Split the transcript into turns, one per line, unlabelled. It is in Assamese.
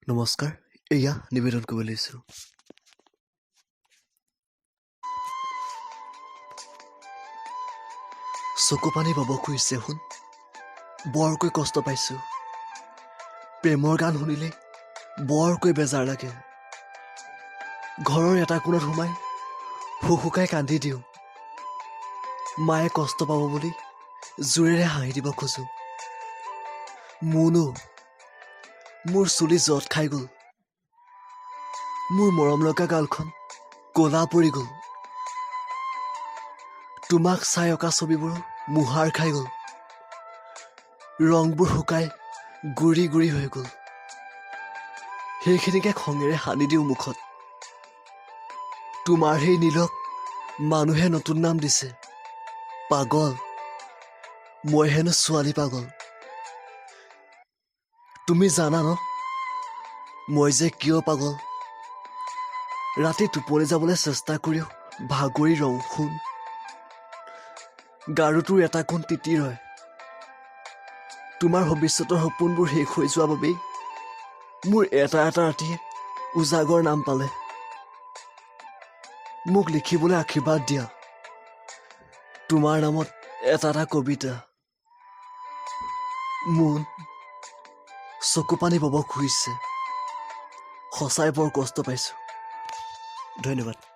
নমস্কাৰ, এয়া নিবেদন কৰিব লৈছোঁ। চকু পানী বব খুজিছে শুন, বৰকৈ কষ্ট পাইছোঁ। প্ৰেমৰ গান শুনিলে বৰকৈ বেজাৰ লাগে। ঘৰৰ এটা কোণত সোমাই শুকাই কান্দি দিওঁ। মায়ে কষ্ট পাব বুলি জোৰেৰে হাঁহি দিব খোজোঁ। মোৰ চুলি জট খাই গ'ল। মোৰ মৰম লগা গালখন ক'লা পৰি গ'ল। তোমাক চাই অঁকা ছবিবোৰ মোহাৰ খাই গ'ল। ৰংবোৰ শুকাই গুৰি গুৰি হৈ গ'ল। সেইখিনিকে খঙেৰে সানি দিওঁ মুখত। তোমাৰ সেই নীলক মানুহে নতুন নাম দিছে, পাগল। মই হেনো ছোৱালী পাগল। তুমি জানা ন মই যে কিয় পাগল? ৰাতি টোপনি যাবলৈ চেষ্টা কৰিও ভাগৰি ৰওঁ শুন। গাৰুটোৰ এটা কোণ তিতি ৰয়। তোমাৰ ভৱিষ্যতৰ সপোনবোৰ শেষ হৈ যোৱা বাবেই মোৰ এটা ৰাতিয়ে উজাগৰ নাম পালে। মোক লিখিবলৈ আশীৰ্বাদ দিয়া, তোমাৰ নামত এটা কবিতা। মোন চকু পানী বব খুজিছে, সঁচাই বৰ কষ্ট পাইছোঁ। ধন্যবাদ।